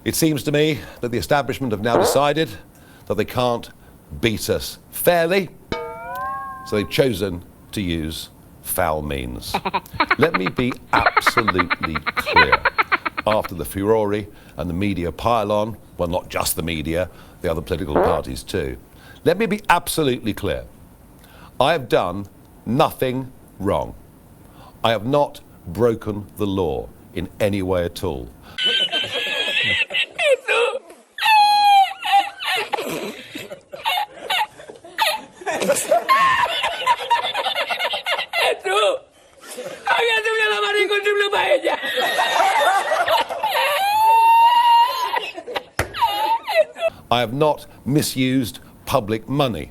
It seems to me that the establishment have now decided that they can't beat us fairly, so they've chosen to use foul means. Let me be absolutely clear. After the furore and the media pile-on, well, not just the media, the other political parties too, let me be absolutely clear. I have done nothing wrong. I have not broken the law in any way at all. I have not misused public money.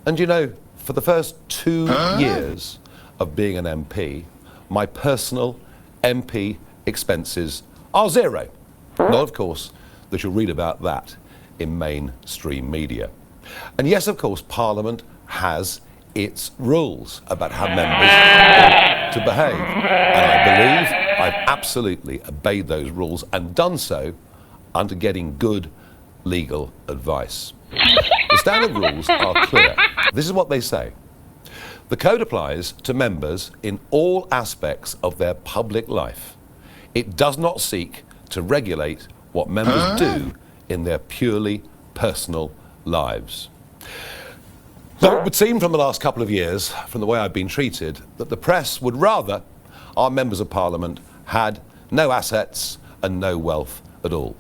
And you know, for the first 2 years of being an MP, my personal MP expenses are zero. Not, of course, that you'll read about that in mainstream media. And yes, of course, Parliament has its rules about how members ought to behave. And I believe I've absolutely obeyed those rules and done so under getting good legal advice. The standard rules are clear. This is what they say. The code applies to members in all aspects of their public life. It does not seek to regulate what members do in their purely personal lives. Now, it would seem from the last couple of years, from the way I've been treated, that the press would rather our members of Parliament had no assets and no wealth at all.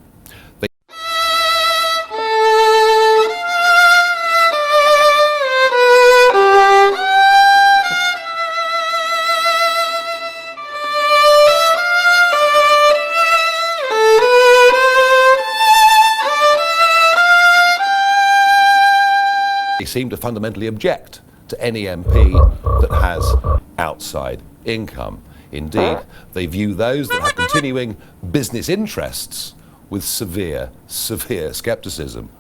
They seem to fundamentally object to any MP that has outside income. Indeed, they view those that have continuing business interests with severe scepticism.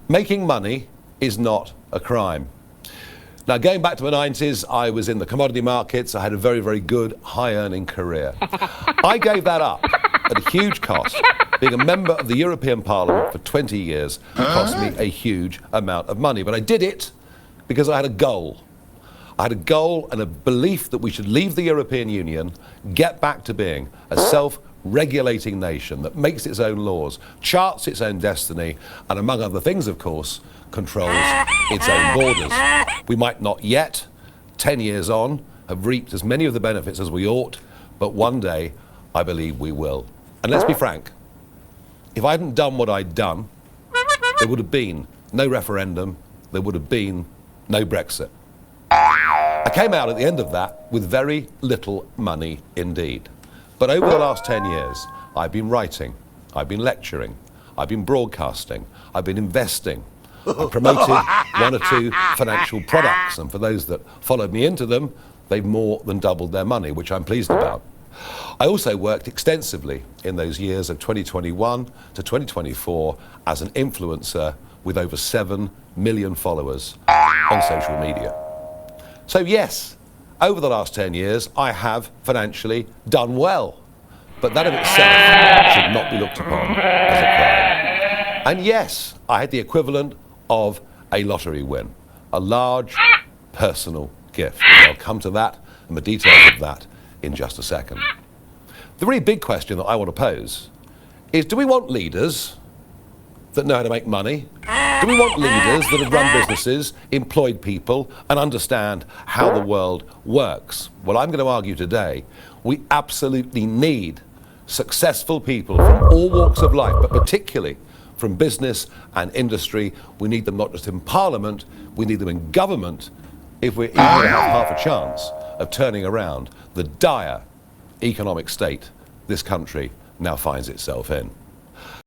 Making money is not a crime. Now, going back to the 90s, I was in the commodity markets. I had a very, very good, high-earning career. I gave that up at a huge cost. Being a member of the European Parliament for 20 years cost me a huge amount of money. But I did it because I had a goal. I had a goal and a belief that we should leave the European Union, get back to being a self-regulating nation that makes its own laws, charts its own destiny, and among other things, of course, controls its own borders. We might not yet, 10 years on, have reaped as many of the benefits as we ought, but one day I believe we will. And let's be frank, if I hadn't done what I'd done, there would have been no referendum, there would have been no Brexit. I came out at the end of that with very little money indeed. But over the last 10 years, I've been writing, I've been lecturing, I've been broadcasting, I've been investing. I've promoted 1 or 2 financial products, and for those that followed me into them, they've more than doubled their money, which I'm pleased about. I also worked extensively in those years of 2021 to 2024 as an influencer with over 7 million followers on social media. So yes, over the last 10 years, I have financially done well, but that of itself should not be looked upon as a crime. And yes, I had the equivalent of a lottery win, a large personal gift. And I'll come to that and the details of that in just a second. The really big question that I want to pose is, do we want leaders that know how to make money? Do we want leaders that have run businesses, employed people, and understand how the world works? Well, I'm going to argue today, we absolutely need successful people from all walks of life, but particularly from business and industry. We need them not just in Parliament, we need them in government if we're even going to have half a chance of turning around the dire economic state this country now finds itself in.